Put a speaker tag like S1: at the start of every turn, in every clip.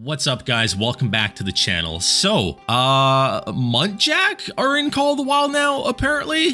S1: What's up, guys? Welcome back to the channel. So, Muntjac are in Call of the Wild now, apparently.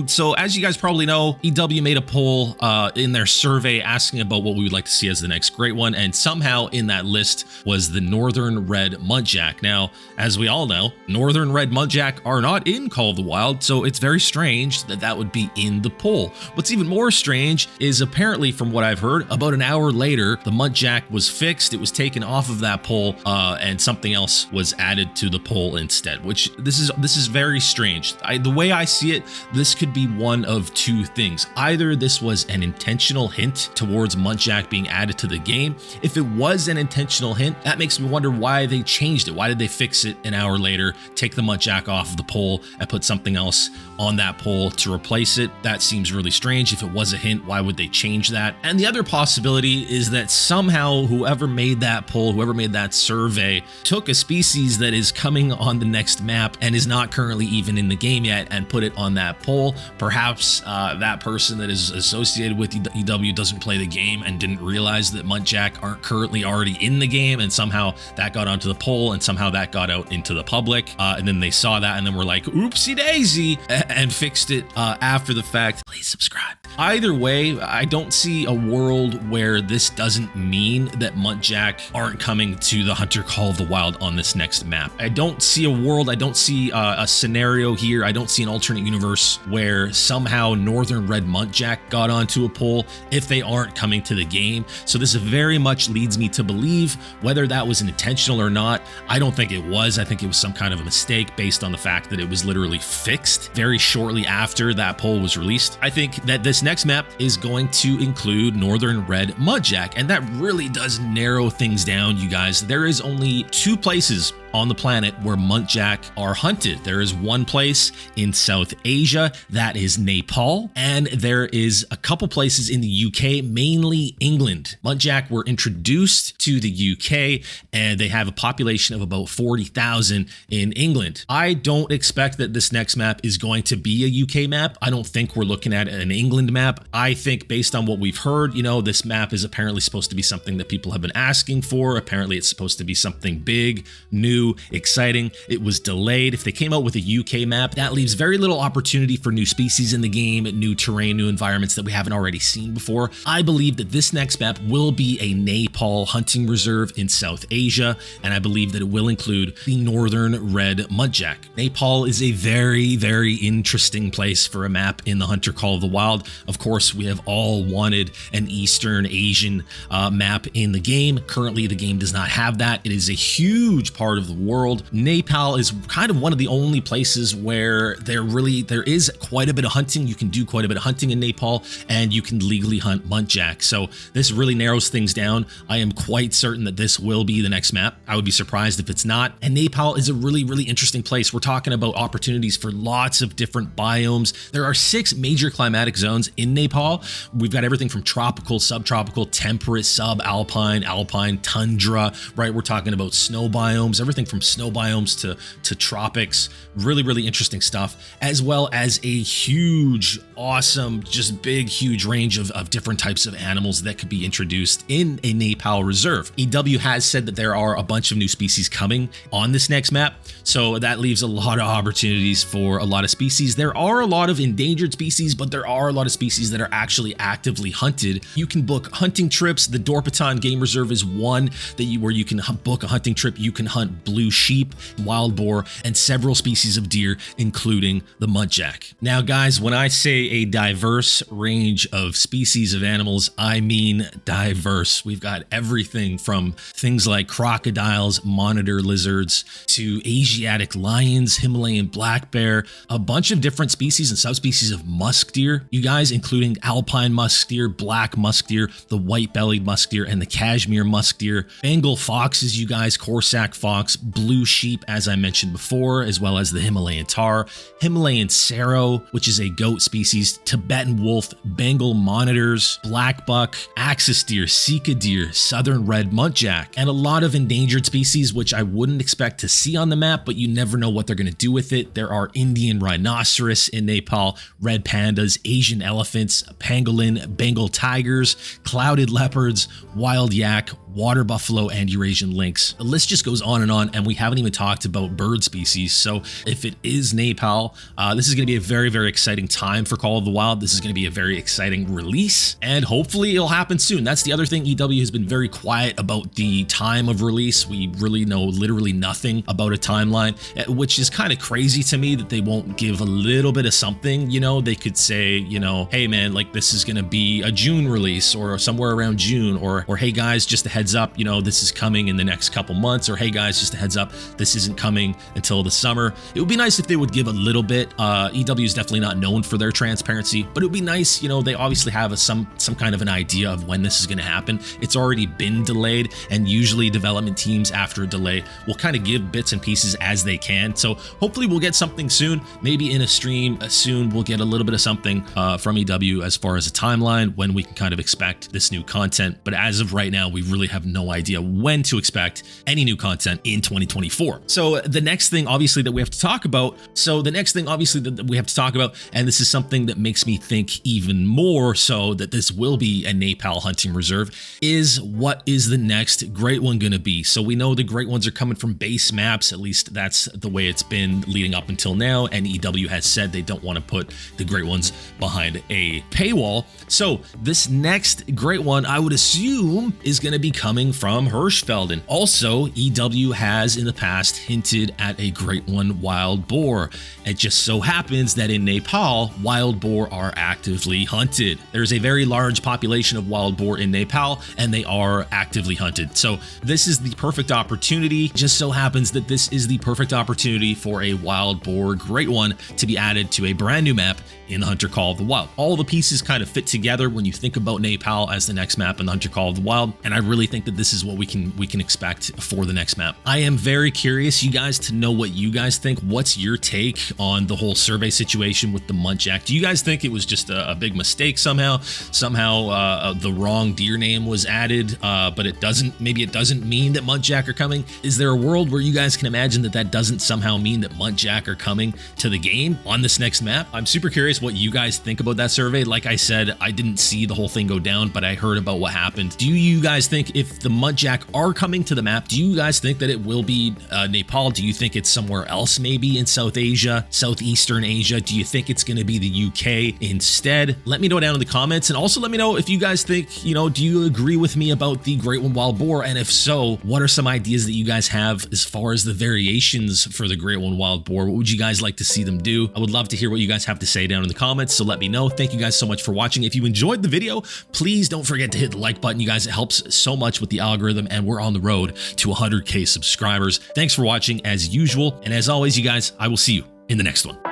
S1: So as you guys probably know, EW made a poll in their survey asking about what we would like to see as the next great one, and somehow in that list was the Northern Red Muntjac. Now, as we all know, Northern Red Muntjac are not in Call of the Wild, so it's very strange that that would be in the poll. What's even more strange is apparently, from what I've heard, about an hour later, the Muntjac was fixed. It was taken off of that poll and something else was added to the poll instead, which this is very strange. The way I see it, this could be one of two things. Either this was an intentional hint towards Muntjac being added to the game. If it was an intentional hint, that makes me wonder why they changed it. Why did they fix it an hour later, take the Muntjac off of the poll and put something else on that poll to replace it? That seems really strange. If it was a hint, why would they change that? And the other possibility is that somehow whoever made that poll, whoever made that survey, took a species that is coming on the next map and is not currently even in the game yet and put it on that poll. Perhaps that person that is associated with EW doesn't play the game and didn't realize that Muntjac aren't currently already in the game, and somehow that got onto the poll and somehow that got out into the public, and then they saw that and then were like, oopsie daisy, and fixed it after the fact. Please subscribe. Either way, I don't see a world where this doesn't mean that Muntjac aren't coming to the Hunter Call of the Wild on this next map. I don't see a world, I don't see a scenario here, I don't see an alternate universe where somehow Northern Red Muntjac got onto a poll if they aren't coming to the game. So this very much leads me to believe, whether that was intentional or not, I don't think it was. I think it was some kind of a mistake based on the fact that it was literally fixed very shortly after that poll was released. I think that this next map is going to include Northern Red Muntjac, and that really does narrow things down, you guys. There is only two places on the planet where Muntjac are hunted. There is one place in South Asia, that is Nepal, and there is a couple places in the UK, mainly England. Muntjac were introduced to the UK and they have a population of about 40,000 in England. I don't expect that this next map is going to be a UK map. I don't think we're looking at an England map. I think based on what we've heard, you know, this map is apparently supposed to be something that people have been asking for. Apparently it's supposed to be something big, new, exciting. It was delayed. If they came out with a UK map, that leaves very little opportunity for new species in the game, new terrain, new environments that we haven't already seen before. I believe that this next map will be a Nepal hunting reserve in South Asia, and I believe that it will include the Northern Red Muntjac. Nepal is a very, very interesting place for a map in the Hunter Call of the Wild. Of course, we have all wanted an Eastern Asian map in the game. Currently, the game does not have that. It is a huge part of the world. Nepal is kind of one of the only places where there is quite a bit of hunting. You can do quite a bit of hunting in Nepal, and you can legally hunt Muntjac. So this really narrows things down. I am quite certain that this will be the next map. I would be surprised if it's not. And Nepal is a really, really interesting place. We're talking about opportunities for lots of different biomes. There are 6 major climatic zones in Nepal. We've got everything from tropical, subtropical, temperate, subalpine, alpine, tundra, right? We're talking about snow biomes, everything from snow biomes to tropics. Really, really interesting stuff, as well as a huge, awesome, just big, huge range of different types of animals that could be introduced in a Nepal reserve. EW has said that there are a bunch of new species coming on this next map, so that leaves a lot of opportunities for a lot of species. There are a lot of endangered species, but there are a lot of species that are actually actively hunted. You can book hunting trips. The Dorpatan Game Reserve is one where you can book a hunting trip. You can hunt blue sheep, wild boar, and several species of deer, including the Muntjac. Now, guys, when I say a diverse range of species of animals, I mean diverse. We've got everything from things like crocodiles, monitor lizards, to Asiatic lions, Himalayan black bear, a bunch of different species and subspecies of musk deer, you guys, including alpine musk deer, black musk deer, the white-bellied musk deer, and the Kashmir musk deer, Bengal foxes, you guys, Corsac fox, blue sheep, as I mentioned before, as well as the Himalayan tahr, Himalayan serow, which is a goat species, Tibetan wolf, Bengal monitors, black buck, axis deer, Sika deer, southern red muntjac, and a lot of endangered species which I wouldn't expect to see on the map, but you never know what they're going to do with it. There are Indian rhinoceros in Nepal, red pandas, Asian elephants, pangolin, Bengal tigers, clouded leopards, wild yak, water buffalo, and Eurasian lynx. The list just goes on, and we haven't even talked about bird species. So if it is Nepal, this is going to be a very, very exciting time for Call of the Wild. This is going to be a very exciting release, and hopefully it'll happen soon. That's the other thing. EW has been very quiet about the time of release. We really know literally nothing about a timeline, which is kind of crazy to me that they won't give a little bit of something. You know, they could say, you know, hey man, like this is going to be a June release or somewhere around June, or hey guys, just a heads up, you know, this is coming in the next couple months, or hey guys, just a heads up, this isn't coming until the summer. It would be nice if they would give a little bit. EW is definitely not known for their transparency, but it would be nice, you know, they obviously have some kind of an idea of when this is going to happen. It's already been delayed, and usually development teams after a delay will kind of give bits and pieces as they can. So hopefully we'll get something soon. Maybe in a stream soon we'll get a little bit of something from EW as far as a timeline when we can kind of expect this new content. But as of right now, we really have no idea when to expect any new content in 2024. So the next thing obviously that we have to talk about, and this is something that makes me think even more so that this will be a Nepal hunting reserve, is what is the next Great One going to be? So we know the Great Ones are coming from base maps, at least that's the way it's been leading up until now, and EW has said they don't want to put the Great Ones behind a paywall. So this next Great One, I would assume, is going to be coming from Hirschfelden. Also, EW has in the past hinted at a Great One Wild Boar. It just so happens that in Nepal, wild boar are actively hunted. There's a very large population of wild boar in Nepal, and they are actively hunted. So this is the perfect opportunity. Just so happens that this is the perfect opportunity for a wild boar Great One to be added to a brand new map in the Hunter Call of the Wild. All the pieces kind of fit together when you think about Nepal as the next map in the Hunter Call of the Wild, and I really think that this is what we can expect for the next map. I am very curious, you guys, to know what you guys think. What's your take on the whole survey situation with the Muntjac? Do you guys think it was just a big mistake somehow the wrong deer name was added, but maybe it doesn't mean that Muntjac are coming? Is there a world where you guys can imagine that doesn't somehow mean that Muntjac are coming to the game on this next map? I'm super curious what you guys think about that survey. Like I said, I didn't see the whole thing go down, but I heard about what happened. Do you guys think if the Muntjac are coming to the map, do you guys think that it will be Nepal? Do you think it's somewhere else, maybe in South Asia, Southeastern Asia? Do you think it's going to be the UK instead? Let me know down in the comments, and also let me know if you guys think, you know, do you agree with me about the Great One Wild Boar? And if so, what are some ideas that you guys have as far as the variations for the Great One Wild Boar? What would you guys like to see them do? I would love to hear what you guys have to say down in the comments, so let me know. Thank you guys so much for watching. If you enjoyed the video, please don't forget to hit the like button. You guys, it helps so much with the algorithm, and we're on the road to 100K subscribers. Thanks for watching as usual, and as always, you guys, I will see you in the next one.